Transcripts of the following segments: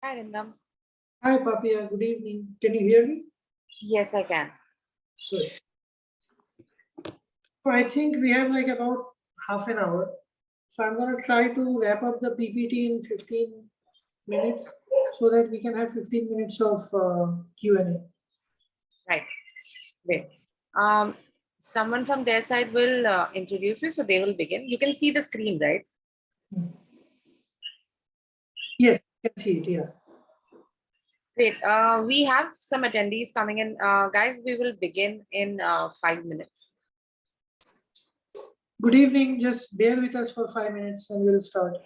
Hi, Arindam. Hi, Papia. Good evening. Can you hear me? Yes, I can. Good. So I think we have like about half an hour. So I'm going to try to wrap up the PPT in 15 minutes so that we can have 15 minutes of Q&A. Right. Great. Someone from their side will introduce you, so they will begin. You can see the screen, right? Yes, I can see it. Yeah. Great. We have some attendees coming in. Guys, we will begin in 5 minutes. Good evening. Just bear with us for 5 minutes and we'll start.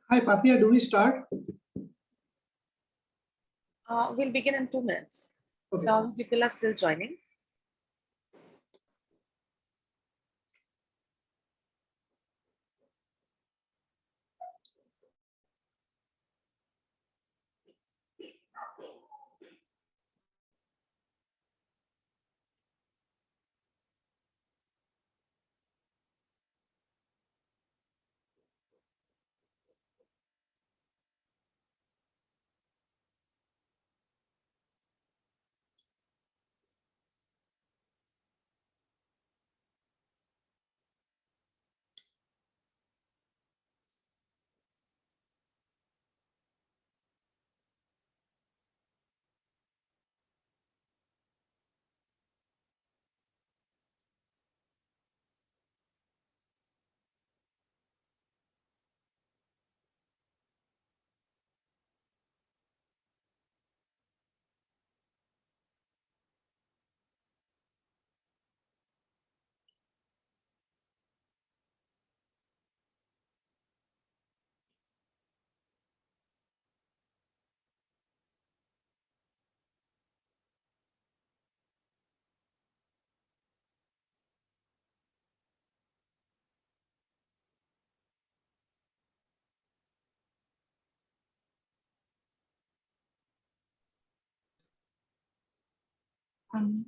Hi, Papia, do we start? We'll begin in 2 minutes. Okay. Some people are still joining.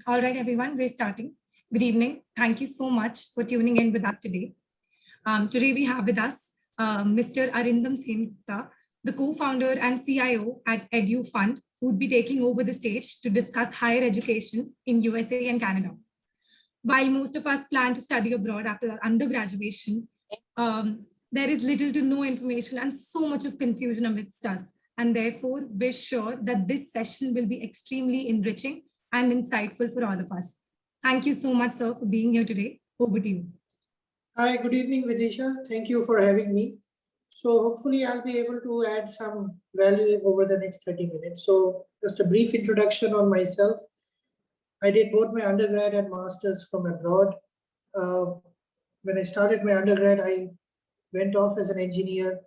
All right, everyone, we're starting. Good evening. Thank you so much for tuning in with us today. Today we have with us Mr. Arindam Sengupta, the co-founder and CIO at EduFund, who would be taking over the stage to discuss higher education in USA and Canada. While most of us plan to study abroad after our undergraduation, there is little to no information and so much of confusion amidst us. And therefore, we're sure that this session will be extremely enriching and insightful for all of us. Thank you so much, sir, for being here today. Over to you. Hi, good evening, Vidisha. Thank you for having me. So hopefully I'll be able to add some value over the next 30 minutes. So just a brief introduction on myself. I did both my undergrad and master's from abroad. When I started my undergrad, I went off as an engineer.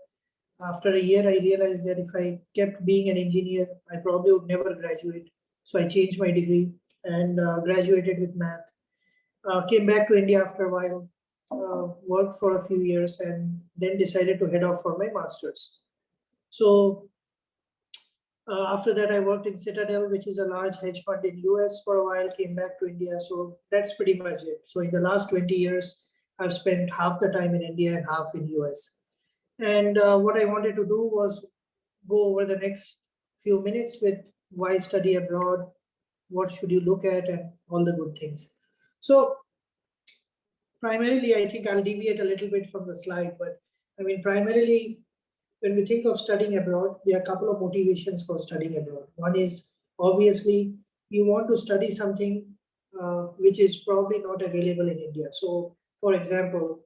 After a year, I realized that if I kept being an engineer, I probably would never graduate. So I changed my degree and graduated with math. Came back to India after a while, worked for a few years, and then decided to head off for my master's. So after that, I worked in Citadel, which is a large hedge fund in US for a while, came back to India. So that's pretty much it. So in the last 20 years, I've spent half the time in India and half in US. And what I wanted to do was go over the next few minutes with why study abroad, what should you look at, and all the good things. So primarily, I think I'll deviate a little bit from the slide, but I mean, primarily, when we think of studying abroad, there are a couple of motivations for studying abroad. One is obviously you want to study something which is probably not available in India. So, for example,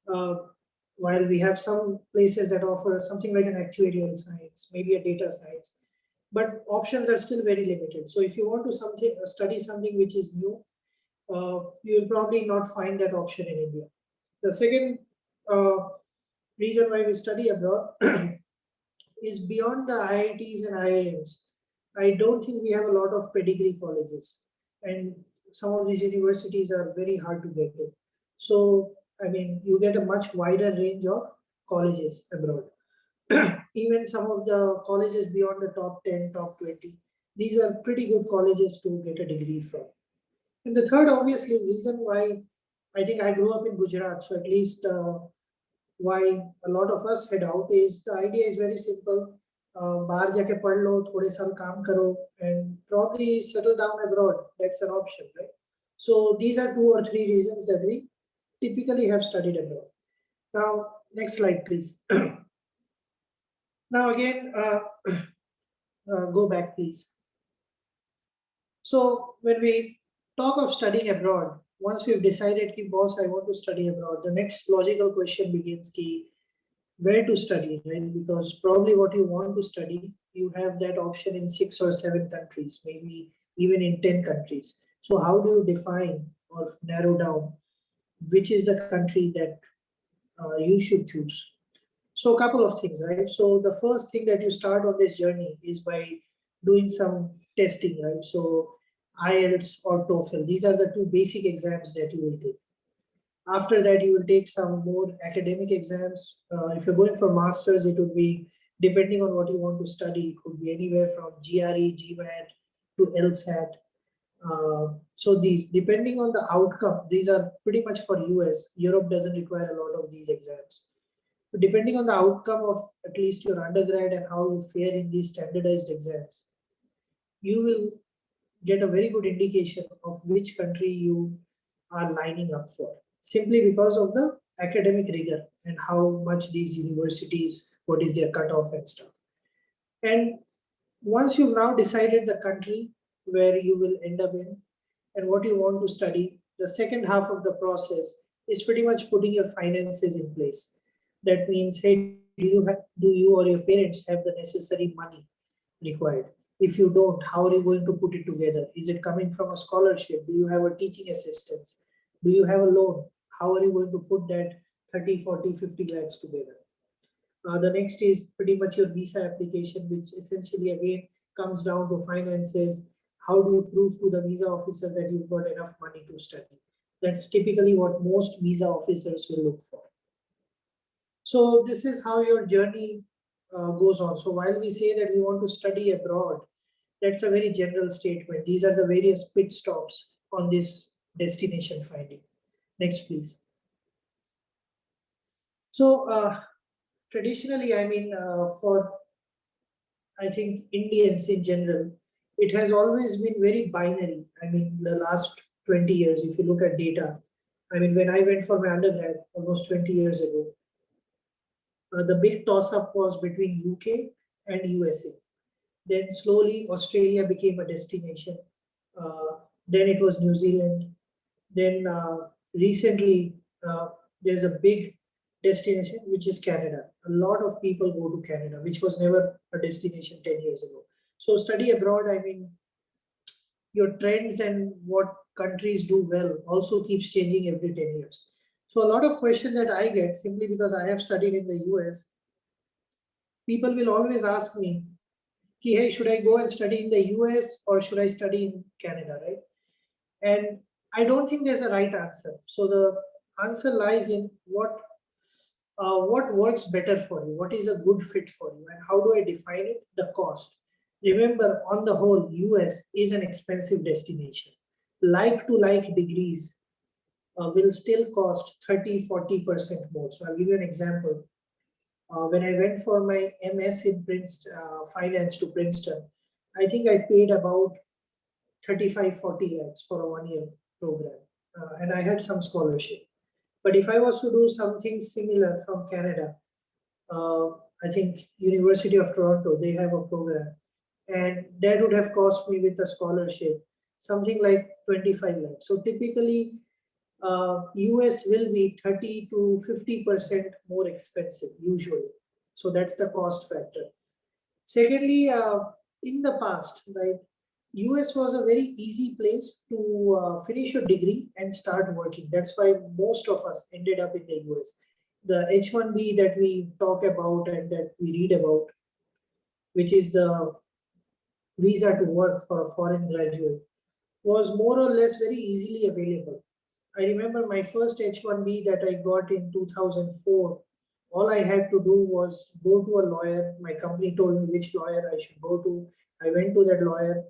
while we have some places that offer something like an actuarial science, maybe a data science, but options are still very limited. So, if you want to study something which is new, you will probably not find that option in India. The second reason why we study abroad is beyond the IITs and IIMs. I don't think we have a lot of pedigree colleges, and some of these universities are very hard to get in. So, I mean, you get a much wider range of colleges abroad. Even some of the colleges beyond the top 10, top 20, these are pretty good colleges to get a degree from. And the third, obviously, reason why I think I grew up in Gujarat, so at least why a lot of us head out is the idea is very simple. बाहर जाके पढ़ लो, थोड़े साल काम करो, and probably settle down abroad. That's an option, right? So these are 2 or 3 reasons that we typically have studied abroad. Now, next slide, please. Now again, go back, please. So when we talk of studying abroad, once we've decided, ki, boss, I want to study abroad, the next logical question begins, ki, where to study, right? Because probably what you want to study, you have that option in 6 or 7 countries, maybe even in 10 countries. So how do you define or narrow down which is the country that you should choose? So a couple of things, right? So the first thing that you start on this journey is by doing some testing, right? So IELTS or TOEFL, these are the two basic exams that you will take. After that, you will take some more academic exams. If you're going for masters, it would be, depending on what you want to study, it could be anywhere from GRE, GMAT to LSAT. So these, depending on the outcome, these are pretty much for US. Europe doesn't require a lot of these exams. But depending on the outcome of at least your undergrad and how you fare in these standardized exams, you will get a very good indication of which country you are lining up for, simply because of the academic rigor and how much these universities, what is their cutoff and stuff. And once you've now decided the country where you will end up in and what you want to study, the second half of the process is pretty much putting your finances in place. That means, hey, do you or your parents have the necessary money required? If you don't, how are you going to put it together? Is it coming from a scholarship? Do you have a teaching assistance? Do you have a loan? How are you going to put that 30, 40, 50 lakhs together? The next is pretty much your visa application, which essentially again comes down to finances. How do you prove to the visa officer that you've got enough money to study? That's typically what most visa officers will look for. So this is how your journey goes on. So while we say that we want to study abroad, that's a very general statement. These are the various pit stops on this destination finding. Next, please. So traditionally, I mean, for I think Indians in general, it has always been very binary. I mean, the last 20 years, if you look at data, I mean, when I went for my undergrad almost 20 years ago, the big toss-up was between UK and USA. Then slowly Australia became a destination. Then it was New Zealand. Then recently there's a big destination, which is Canada. A lot of people go to Canada, which was never a destination 10 years ago. So study abroad, I mean, your trends and what countries do well also keeps changing every 10 years. So a lot of questions that I get, simply because I have studied in the US, people will always ask me, hey, should I go and study in the US or should I study in Canada, right? And I don't think there's a right answer. So the answer lies in what works better for you, what is a good fit for you, and how do I define it? The cost. Remember, on the whole, US is an expensive destination. Like to like degrees will still cost 30-40% more. So I'll give you an example. When I went for my MS in Princeton, finance to Princeton, I think I paid about 35-40 lakhs for a one-year program, and I had some scholarship. But if I was to do something similar from Canada, I think University of Toronto, they have a program, and that would have cost me with a scholarship something like 25 lakhs. So typically, US will be 30-50% more expensive usually. So that's the cost factor. Secondly, in the past, right, US was a very easy place to finish your degree and start working. That's why most of us ended up in the US. The H-1B that we talk about and that we read about, which is the visa to work for a foreign graduate, was more or less very easily available. I remember my first H-1B that I got in 2004. All I had to do was go to a lawyer. My company told me which lawyer I should go to. I went to that lawyer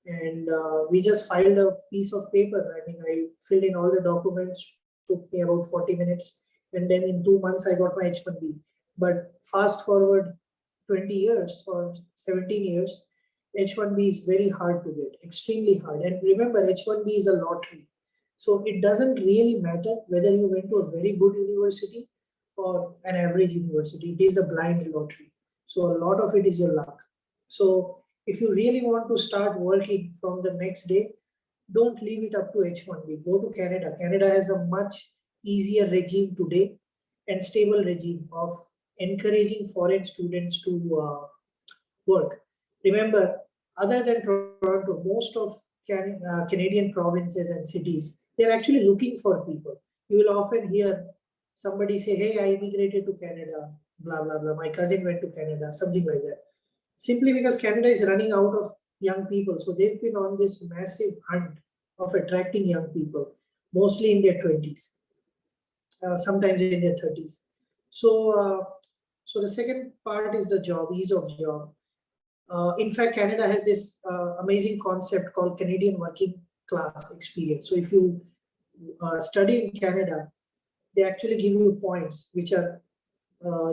and we just filed a piece of paper. I mean, I filled in all the documents, took me about 40 minutes. And then in 2 months, I got my H-1B. But fast forward 20 years or 17 years, H-1B is very hard to get, extremely hard. And remember, H-1B is a lottery. So it doesn't really matter whether you went to a very good university or an average university. It is a blind lottery. So a lot of it is your luck. So if you really want to start working from the next day, don't leave it up to H-1B. Go to Canada. Canada has a much easier regime today and stable regime of encouraging foreign students to work. Remember, other than Toronto, most of Canadian provinces and cities, they're actually looking for people. You will often hear somebody say, hey, I immigrated to Canada. blah, blah, blah. My cousin went to Canada, something like that. Simply because Canada is running out of young people. So they've been on this massive hunt of attracting young people, mostly in their 20s, sometimes in their 30s. So the second part is the job, ease of job. In fact, Canada has this amazing concept called Canadian working class experience. So if you study in Canada, they actually give you points which are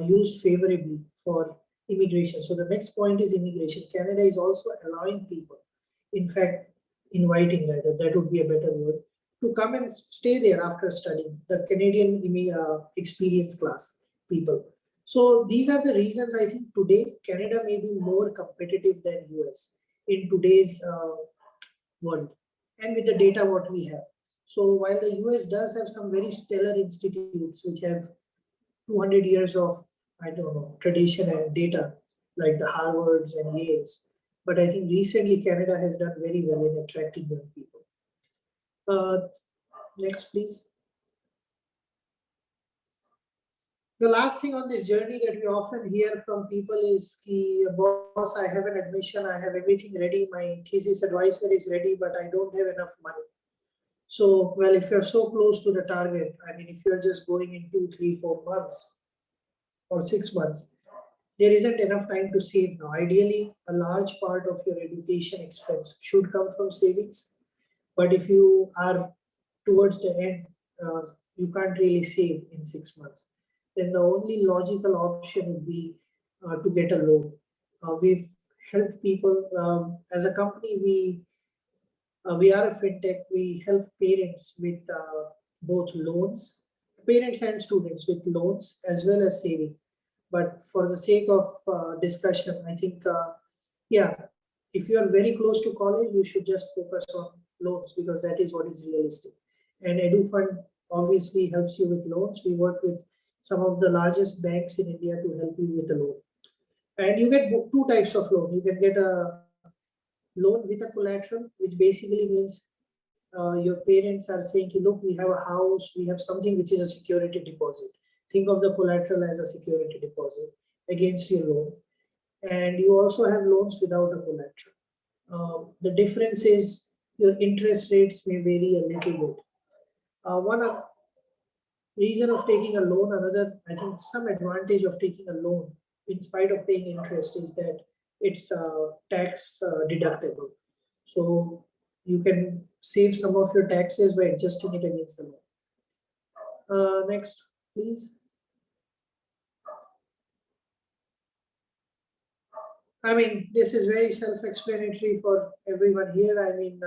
used favorably for immigration. So the next point is immigration. Canada is also allowing people, in fact, inviting rather, that would be a better word, to come and stay there after studying, the Canadian experience class people. So these are the reasons I think today Canada may be more competitive than US in today's world and with the data what we have. So while the US does have some very stellar institutes which have 200 years of, I don't know, tradition and data, like the Harvards and Yales. But I think recently Canada has done very well in attracting young people. Next, please. The last thing on this journey that we often hear from people is, boss, I have an admission, I have everything ready, my thesis advisor is ready, but I don't have enough money. So, well, if you're so close to the target, I mean, if you're just going in 2, 3, 4 months, or 6 months, there isn't enough time to save now. Ideally, a large part of your education expense should come from savings. But if you are towards the end, you can't really save in 6 months. Then the only logical option would be to get a loan. We've helped people as a company. We are a fintech. We help parents with both loans, parents and students with loans as well as saving. But for the sake of discussion, I think, yeah, if you are very close to college, you should just focus on loans because that is what is realistic. And EduFund obviously helps you with loans. We work with some of the largest banks in India to help you with a loan. And you get two types of loan. You can get a loan with a collateral, which basically means your parents are saying, look, we have a house, we have something which is a security deposit. Think of the collateral as a security deposit against your loan. And you also have loans without a collateral. The difference is your interest rates may vary a little bit. One reason of taking a loan, another, I think some advantage of taking a loan in spite of paying interest is that it's tax deductible. So you can save some of your taxes by adjusting it against the loan. Next, please. I mean, this is very self-explanatory for everyone here. I mean,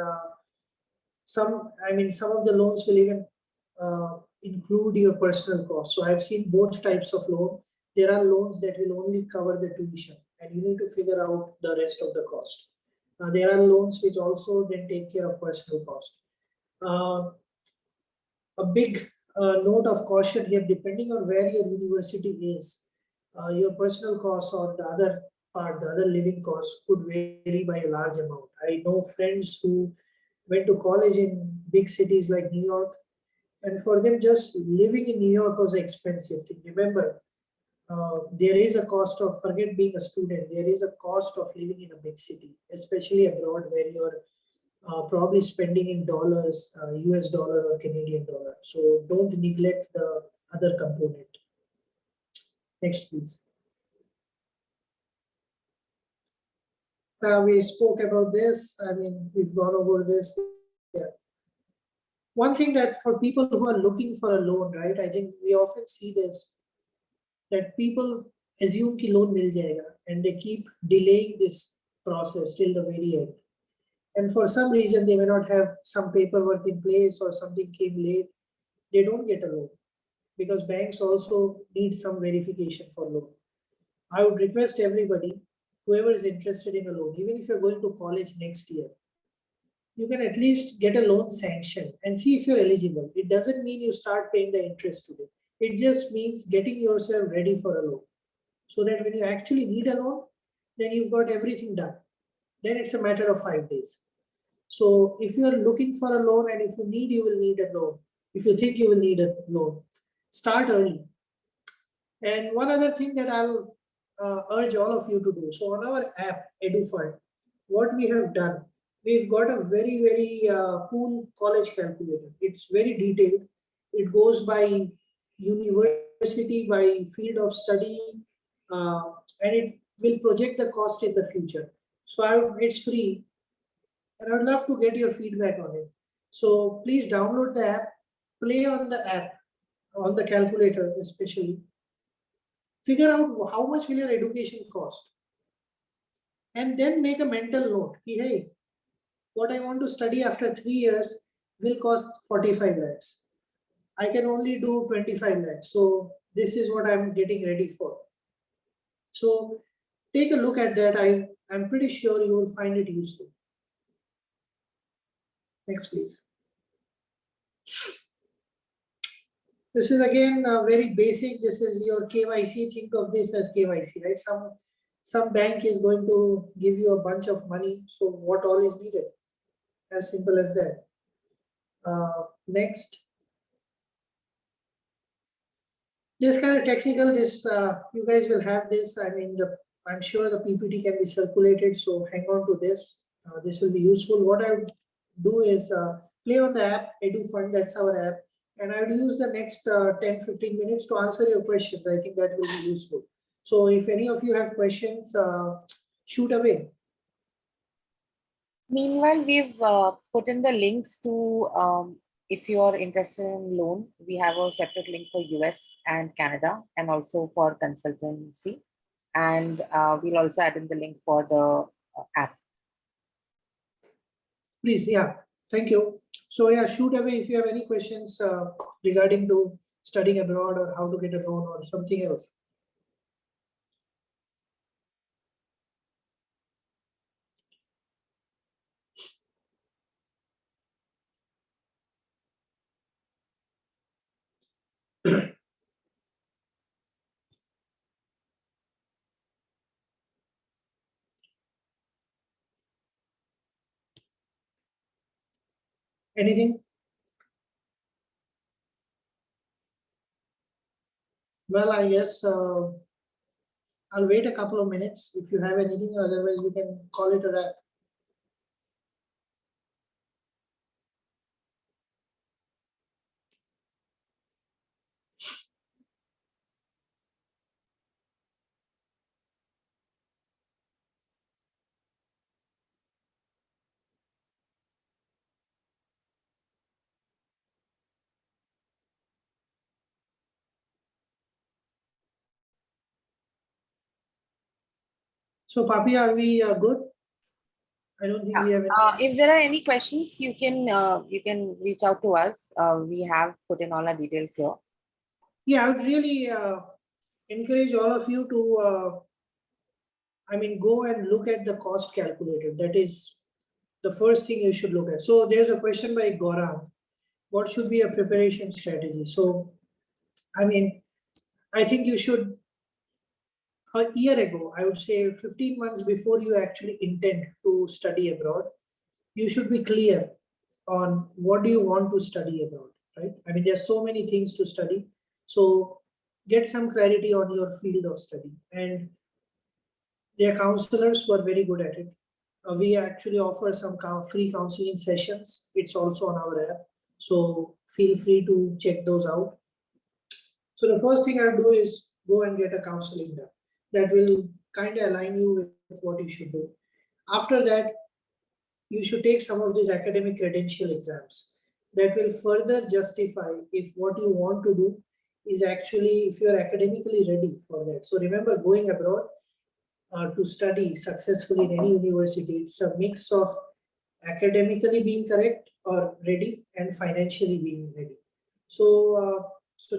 some of the loans will even include your personal costs. So I've seen both types of loan. There are loans that will only cover the tuition, and you need to figure out the rest of the cost. There are loans which also then take care of personal cost. A big note of caution here, depending on where your university is, your personal costs or the other part, the other living costs could vary by a large amount. I know friends who went to college in big cities like New York, and for them just living in New York was an expensive thing. Remember, there is a cost of, forget being a student, there is a cost of living in a big city, especially abroad where you're probably spending in dollars, US dollar or Canadian dollar. So don't neglect the other component. Next, please. We spoke about this. I mean, we've gone over this. Yeah. One thing that for people who are looking for a loan, right? I think we often see this, that people assume ki loan mil jayega, and they keep delaying this process till the very end. And for some reason, they may not have some paperwork in place or something came late. They don't get a loan because banks also need some verification for loan. I would request everybody, whoever is interested in a loan, even if you're going to college next year, you can at least get a loan sanction and see if you're eligible. It doesn't mean you start paying the interest today. It just means getting yourself ready for a loan so that when you actually need a loan, then you've got everything done. Then it's a matter of 5 days. So if you're looking for a loan and if you will need a loan, if you think you will need a loan, start early. And one other thing that I'll urge all of you to do. So on our app, EduFund, what we have done, we've got a very cool college calculator. It's very detailed. It goes by university, by field of study, uh, and it will project the cost in the future. So it's free, and I would love to get your feedback on it. So please download the app, play on the app, on the calculator especially. Figure out how much will your education cost, and then make a mental note. Hey, what I want to study after 3 years will cost 45 lakhs. I can only do 25 lakhs. So this is what I'm getting ready for. So take a look at that. I'm pretty sure you will find it useful. Next, please. This is again very basic. This is your KYC. Think of this as KYC, right? Some bank is going to give you a bunch of money. So what all is needed? As simple as that. Next. This kind of technical, you guys will have this. I mean, I'm sure the PPT can be circulated. So hang on to this. This will be useful. What I would do is play on the app, EduFund, that's our app. And I would use the next 10-15 minutes to answer your questions. I think that will be useful. So if any of you have questions, shoot away. Meanwhile, we've put in the links to, if you are interested in loan, we have a separate link for US and Canada, and also for consultancy. And we'll also add in the link for the app. Please, yeah, thank you. So yeah, shoot away if you have any questions regarding to studying abroad or how to get a loan or something else. Anything? Well, I guess I'll wait a couple of minutes if you have anything, otherwise we can call it a wrap. So Papi, are we good? I don't think we have any. If there are any questions, you can reach out to us. We have put in all our details here. Yeah, I would really encourage all of you to, I mean, go and look at the cost calculator. That is the first thing you should look at. So there's a question by Gaurav. What should be a preparation strategy? So, I mean, I think you should, a year ago, I would say 15 months before you actually intend to study abroad, you should be clear on what do you want to study abroad, right? I mean, there's so many things to study. So get some clarity on your field of study. And there are counselors who are very good at it. We actually offer some free counseling sessions. It's also on our app. So feel free to check those out. So the first thing I'll do is go and get a counseling done. That will kind of align you with what you should do. After that, you should take some of these academic credential exams that will further justify if what you want to do is actually, if you're academically ready for that. So remember, going abroad to study successfully in any university, it's a mix of academically being correct or ready and financially being ready. So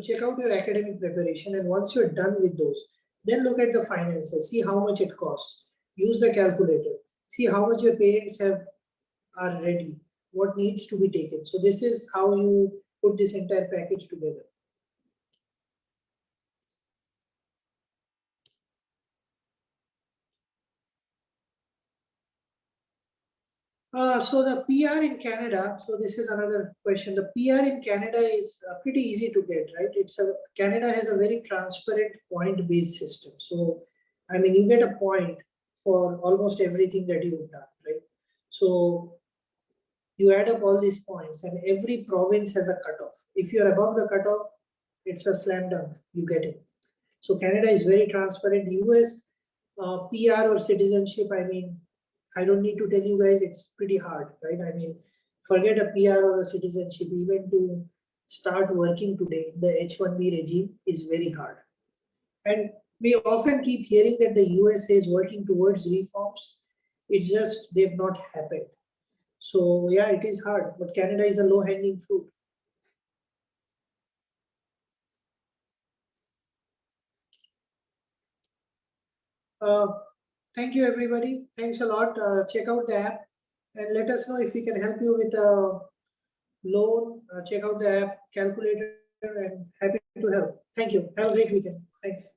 check out your academic preparation, and once you're done with those, then look at the finances, see how much it costs, use the calculator, see how much your parents are ready, what needs to be taken. So this is how you put this entire package together. So the PR in Canada, so this is another question. The PR in Canada is pretty easy to get, right? Canada has a very transparent point-based system. So, I mean, you get a point for almost everything that you've done, right? So you add up all these points and every province has a cutoff. If you're above the cutoff, it's a slam dunk, you get it. So Canada is very transparent. US PR or citizenship, I mean, I don't need to tell you guys, it's pretty hard, right? I mean, forget a PR or a citizenship, even to start working today, the H-1B regime is very hard. And we often keep hearing that the USA is working towards reforms. It's just, they've not happened. So yeah, it is hard, but Canada is a low-hanging fruit. Thank you, everybody. Thanks a lot. Check out the app and let us know if we can help you with a loan. Check out the app, calculator, and happy to help. Thank you. Have a great weekend. Thanks.